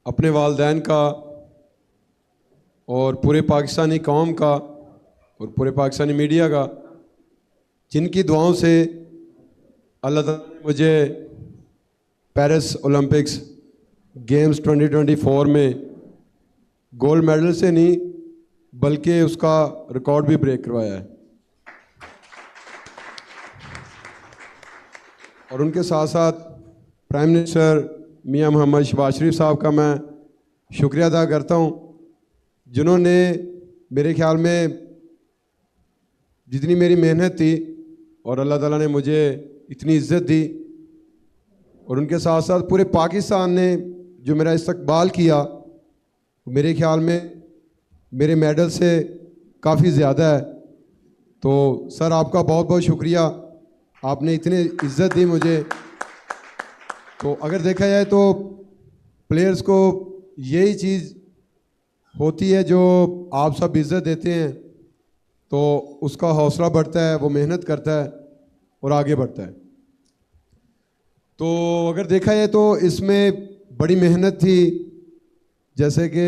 अपने वालिदैन का और पूरे पाकिस्तानी कौम का और पूरे पाकिस्तानी मीडिया का, जिनकी दुआओं से अल्लाह ताला ने मुझे पेरिस ओलंपिक्स गेम्स 2024 में गोल्ड मेडल से नहीं बल्कि उसका रिकॉर्ड भी ब्रेक करवाया है। और उनके साथ साथ प्राइम मिनिस्टर मियां मोहम्मद शहबाज शरीफ साहब का मैं शुक्रिया अदा करता हूं, जिन्होंने मेरे ख्याल में जितनी मेरी मेहनत थी और अल्लाह ताला ने मुझे इतनी इज़्ज़त दी, और उनके साथ साथ पूरे पाकिस्तान ने जो मेरा इस्तकबाल किया, मेरे ख्याल में मेरे मेडल से काफ़ी ज़्यादा है। तो सर आपका बहुत बहुत शुक्रिया, आपने इतनी इज़्ज़त दी मुझे। तो अगर देखा जाए तो प्लेयर्स को यही चीज़ होती है जो आप सब इज़्ज़त देते हैं, तो उसका हौसला बढ़ता है, वो मेहनत करता है और आगे बढ़ता है। तो अगर देखा जाए तो इसमें बड़ी मेहनत थी, जैसे कि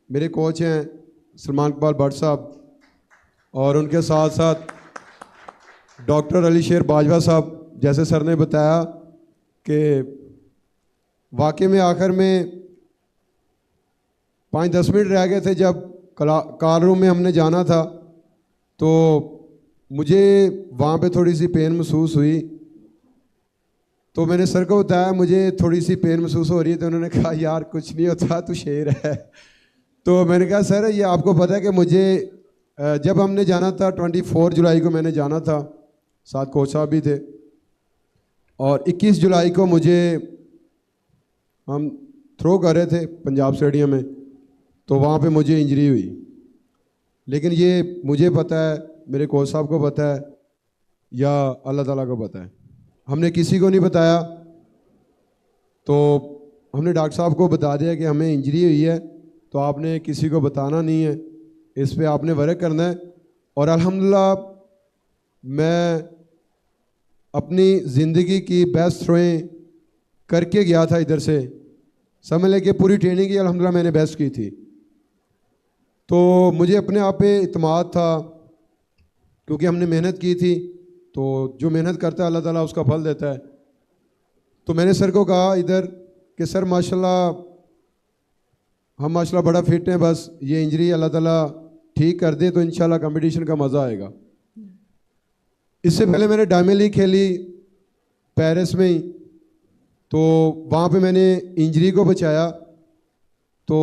मेरे कोच हैं सलमान इकबाल भट्ट साहब, और उनके साथ साथ डॉक्टर अली शेर बाजवा साहब। जैसे सर ने बताया कि वाकई में आखिर में 5-10 मिनट रह गए थे जब कार रूम में हमने जाना था, तो मुझे वहाँ पे थोड़ी सी पेन महसूस हुई। तो मैंने सर को बताया मुझे थोड़ी सी पेन महसूस हो रही है, तो उन्होंने कहा यार कुछ नहीं होता, तू शेर है। तो मैंने कहा सर ये आपको पता है कि मुझे जब हमने जाना था 24 जुलाई को मैंने जाना था, साथ कोच साहब भी थे, और 21 जुलाई को मुझे हम थ्रो कर रहे थे पंजाब स्टेडियम में, तो वहाँ पे मुझे इंजरी हुई। लेकिन ये मुझे पता है, मेरे कोच साहब को पता है, या अल्लाह ताला को पता है, हमने किसी को नहीं बताया। तो हमने डॉक्टर साहब को बता दिया कि हमें इंजरी हुई है, तो आपने किसी को बताना नहीं है, इस पे आपने वर्क करना है। और अल्हम्दुलिल्लाह मैं अपनी ज़िंदगी की बेस्ट थ्रोएं करके गया था इधर से, समझ लें कि पूरी ट्रेनिंग की अल्हम्दुलिल्लाह मैंने बेस्ट की थी। तो मुझे अपने आप पे इत्मीनान था, क्योंकि हमने मेहनत की थी, तो जो मेहनत करता है अल्लाह ताला उसका फल देता है। तो मैंने सर को कहा इधर कि सर माशाल्लाह हम माशाल्लाह बड़ा फिट हैं, बस ये इंजरी अल्लाह ताला ठीक कर दे तो इंशाल्लाह कंपटीशन का मज़ा आएगा। इससे पहले मैंने डायमंड लीग खेली पेरिस में ही, तो वहाँ पे मैंने इंजरी को बचाया। तो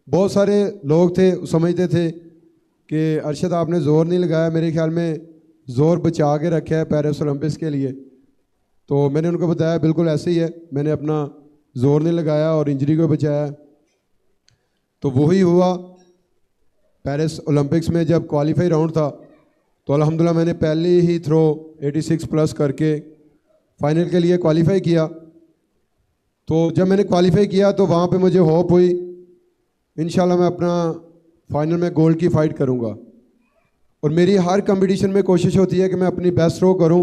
बहुत सारे लोग थे समझते थे कि अरशद आपने ज़ोर नहीं लगाया, मेरे ख्याल में ज़ोर बचा के रखा है पेरिस ओलंपिक्स के लिए। तो मैंने उनको बताया बिल्कुल ऐसे ही है, मैंने अपना ज़ोर नहीं लगाया और इंजरी को बचाया। तो वही हुआ पेरिस ओलंपिक्स में जब क्वालिफाई राउंड था, तो अल्हम्दुलिल्लाह मैंने पहले ही थ्रो 86 प्लस करके फाइनल के लिए क्वालिफाई किया। तो जब मैंने क्वालिफाई किया तो वहाँ पे मुझे होप हुई इंशाल्लाह मैं अपना फाइनल में गोल्ड की फ़ाइट करूँगा। और मेरी हर कंपटीशन में कोशिश होती है कि मैं अपनी बेस्ट थ्रो करूँ,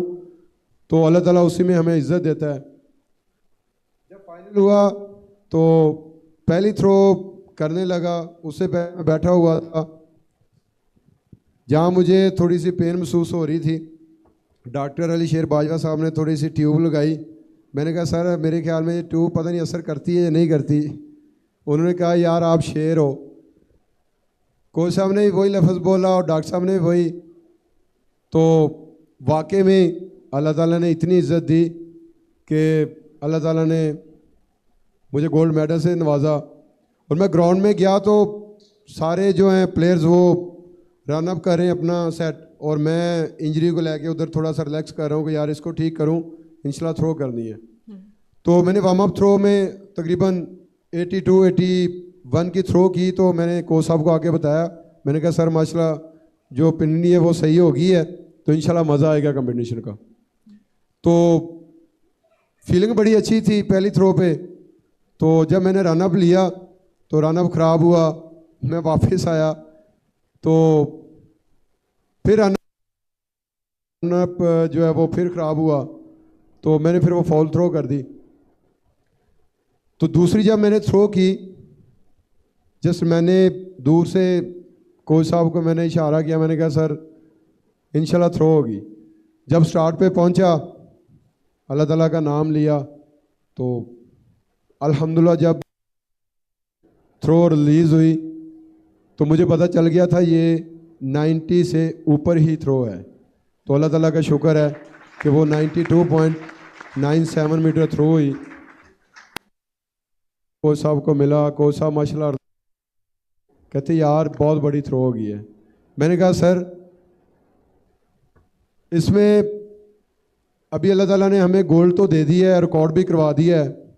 तो अल्लाह ताला उसी में हमें इज़्ज़त देता है। जब फाइनल हुआ तो पहली थ्रो करने लगा, उससे पहले मैं बैठा हुआ था जहाँ मुझे थोड़ी सी पेन महसूस हो रही थी। डॉक्टर अली शेर बाजवा साहब ने थोड़ी सी ट्यूब लगाई। मैंने कहा सर मेरे ख्याल में ये ट्यूब पता नहीं असर करती है या नहीं करती। उन्होंने कहा यार आप शेर हो। कोच साहब ने भी वही लफ्ज़ बोला और डॉक्टर साहब ने भी वही। तो वाकई में अल्लाह ताला ने इतनी इज़्ज़त दी कि अल्लाह ताला ने मुझे गोल्ड मेडल से नवाजा। और मैं ग्राउंड में गया तो सारे जो हैं प्लेयर्स वो रन अप कर रहे हैं अपना सेट, और मैं इंजरी को लेके उधर थोड़ा सा रिलैक्स कर रहा हूँ कि यार इसको ठीक करूँ, इंशाल्लाह थ्रो करनी है। तो मैंने वार्म अप थ्रो में तकरीबन 82-81 की थ्रो की। तो मैंने कोच साहब को आके बताया, मैंने कहा सर माशाल्लाह जो पिन्नी है वो सही हो गई है, तो इंशाल्लाह मज़ा आएगा कंपटीशन का। तो फीलिंग बड़ी अच्छी थी पहली थ्रो पे। तो जब मैंने रन अप लिया तो रन अप ख़राब हुआ, मैं वापस आया तो फिर रन अप जो है वो फिर ख़राब हुआ, तो मैंने फिर वो फॉल थ्रो कर दी। तो दूसरी जब मैंने थ्रो की, जस्ट मैंने दूर से कोच साहब को मैंने इशारा किया, मैंने कहा सर इंशाल्लाह थ्रो होगी। जब स्टार्ट पे पहुंचा, अल्लाह ताला का नाम लिया, तो अल्हम्दुलिल्लाह जब थ्रो रिलीज़ हुई तो मुझे पता चल गया था ये 90 से ऊपर ही थ्रो है। तो अल्लाह ताला का शुक्र है कि वो 92.97 मीटर थ्रो हुई। कोच साहब को मिला, कोच साहब माशाल्लाह कहते यार बहुत बड़ी थ्रो हो गई है। मैंने कहा सर इसमें अभी अल्लाह ताला ने हमें गोल्ड तो दे दी है, रिकॉर्ड भी करवा दिया है,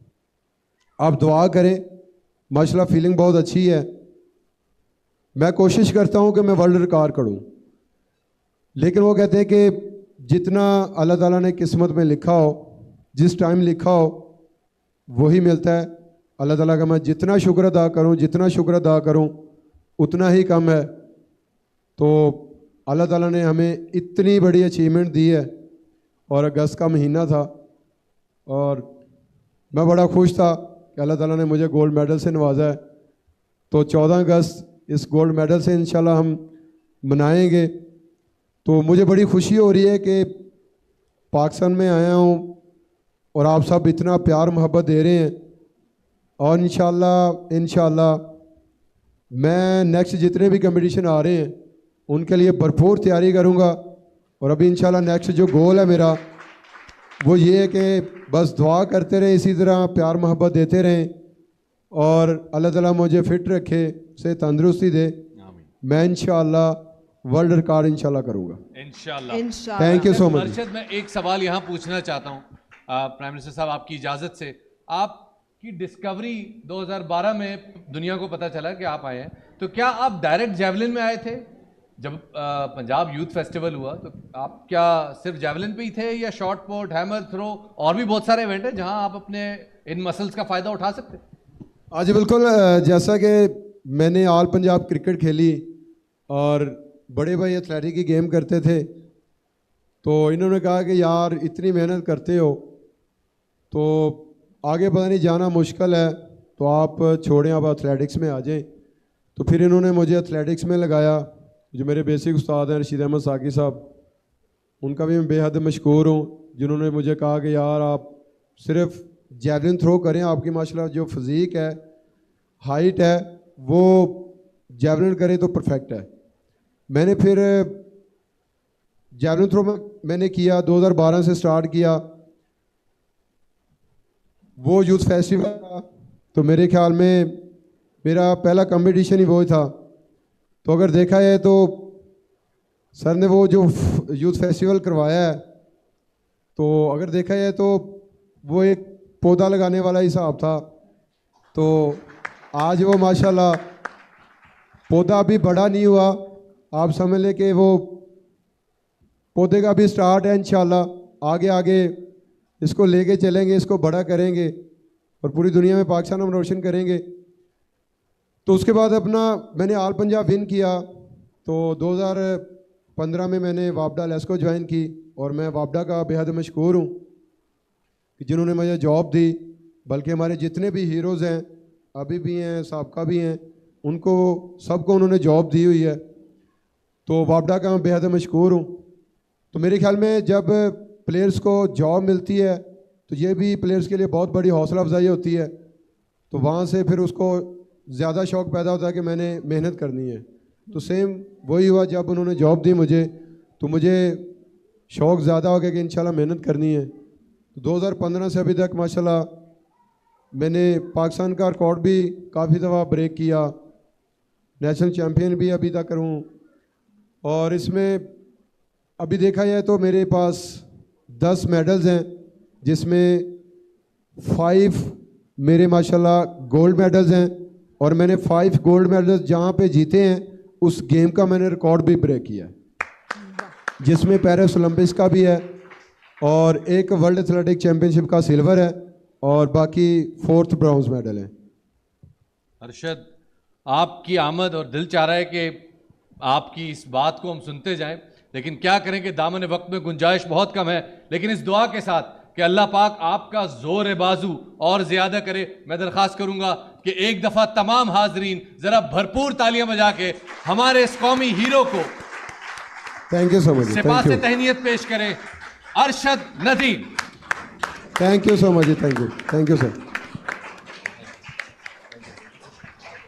आप दुआ करें। माशाल्लाह फीलिंग बहुत अच्छी है। मैं कोशिश करता हूं कि मैं वर्ल्ड रिकॉर्ड करूं, लेकिन वो कहते हैं कि जितना अल्लाह ताला ने किस्मत में लिखा हो, जिस टाइम लिखा हो वही मिलता है। अल्लाह ताला का मैं जितना शुक्र अदा करूं उतना ही कम है। तो अल्लाह ताला ने हमें इतनी बड़ी अचीवमेंट दी है, और अगस्त का महीना था और मैं बड़ा खुश था कि अल्लाह ताला ने मुझे गोल्ड मेडल से नवाजा है। तो 14 अगस्त इस गोल्ड मेडल से इंशाल्लाह हम मनाएंगे। तो मुझे बड़ी खुशी हो रही है कि पाकिस्तान में आया हूँ और आप सब इतना प्यार मोहब्बत दे रहे हैं, और इंशाल्लाह मैं नेक्स्ट जितने भी कंपटीशन आ रहे हैं उनके लिए भरपूर तैयारी करूँगा। और अभी इंशाल्लाह नेक्स्ट जो गोल है मेरा वो ये है कि बस दुआ करते रहें, इसी तरह प्यार मोहब्बत देते रहें, और अल्लाह ताला मुझे फिट रखे, से तंदुरुस्ती दे। मैं इंशाल्लाह वर्ल्ड रिकॉर्ड इंशाल्लाह करूँगा इंशाल्लाह। Thank you so much. Arshad, मैं एक सवाल यहाँ पूछना चाहता हूँ प्राइम मिनिस्टर साहब, आपकी इजाज़त से। आपकी डिस्कवरी 2012 में दुनिया को पता चला कि आप आए हैं, तो क्या आप डायरेक्ट जेवलिन में आए थे? जब पंजाब यूथ फेस्टिवल हुआ तो आप क्या सिर्फ जेवलिन पे ही थे, या शॉर्ट पुट, हैमर थ्रो, और भी बहुत सारे इवेंट हैं जहां आप अपने इन मसल्स का फ़ायदा उठा सकते हैं? आज बिल्कुल, जैसा कि मैंने ऑल पंजाब क्रिकेट खेली और बड़े भाई एथलेटिक की गेम करते थे, तो इन्होंने कहा कि यार इतनी मेहनत करते हो तो आगे पता नहीं जाना मुश्किल है, तो आप छोड़ें, आप एथलेटिक्स में आ जाएं। तो फिर इन्होंने मुझे एथलेटिक्स में लगाया। जो मेरे बेसिक उस्ताद हैं रशीद अहमद साकी साहब, उनका भी मैं बेहद मशकूर हूँ, जिन्होंने मुझे कहा कि यार आप सिर्फ जैवलिन थ्रो करें, आपकी माशाल्लाह जो फिज़ीक है, हाइट है, वो जैवलिन करें तो परफेक्ट है। मैंने फिर जैवलिन थ्रो मैंने किया, 2012 से स्टार्ट किया। वो यूथ फेस्टिवल था, तो मेरे ख्याल में मेरा पहला कंपटीशन ही वो था। तो अगर देखा जाए तो सर ने वो जो यूथ फेस्टिवल करवाया है, तो अगर देखा जाए तो वो एक पौधा लगाने वाला हिसाब था। तो आज वो माशाल्लाह पौधा अभी बड़ा नहीं हुआ, आप समझ लें कि वो पौधे का भी स्टार्ट है। इंशाल्लाह आगे आगे इसको लेके चलेंगे, इसको बड़ा करेंगे और पूरी दुनिया में पाकिस्तान हम रोशन करेंगे। तो उसके बाद अपना मैंने ऑल पंजाब विन किया। तो 2015 में मैंने वापडा लेस्को ज्वाइन की, और मैं वापडा का बेहद मशकूर हूँ कि जिन्होंने मुझे जॉब दी। बल्कि हमारे जितने भी हीरोज़ हैं, अभी भी हैं, साबका भी हैं, उनको सबको उन्होंने जॉब दी हुई है। तो वापडा का मैं बेहद मशकूर हूँ। तो मेरे ख्याल में जब प्लेयर्स को जॉब मिलती है तो ये भी प्लेयर्स के लिए बहुत बड़ी हौसला अफजाई होती है। तो वहाँ से फिर उसको ज़्यादा शौक़ पैदा होता है कि मैंने मेहनत करनी है। तो सेम वही हुआ, जब उन्होंने जॉब दी मुझे, तो मुझे शौक़ ज़्यादा हो गया कि इंशाल्लाह मेहनत करनी है। तो 2015 से अभी तक माशाल्लाह मैंने पाकिस्तान का रिकॉर्ड भी काफ़ी दफ़ा ब्रेक किया, नेशनल चैम्पियन भी अभी तक हूँ। और इसमें अभी देखा जाए तो मेरे पास 10 मेडल्स हैं, जिसमें 5 मेरे माशाल्लाह गोल्ड मेडल्स हैं, और मैंने 5 गोल्ड मेडल्स जहाँ पे जीते हैं उस गेम का मैंने रिकॉर्ड भी ब्रेक किया है, जिसमें पेरिस ओलंपिक्स का भी है, और एक वर्ल्ड एथलेटिक चैम्पियनशिप का सिल्वर है, और बाकी 4th ब्रॉन्ज मेडल है। अरशद, आपकी आमद और दिल चाह रहा है कि आपकी इस बात को हम सुनते जाएं, लेकिन क्या करें कि दामन वक्त में गुंजाइश बहुत कम है। लेकिन इस दुआ के साथ कि अल्लाह पाक आपका जोर बाजू और ज्यादा करे। मैं दरख्वास्त करूंगा कि एक दफा तमाम हाजरीन जरा भरपूर तालियां बजा के हमारे इस कौमी हीरो को थैंक यू सो मच, सिपा थैंक से यू, तहनीयत पेश करें। Arshad Nadeem. Thank you so much, thank you sir.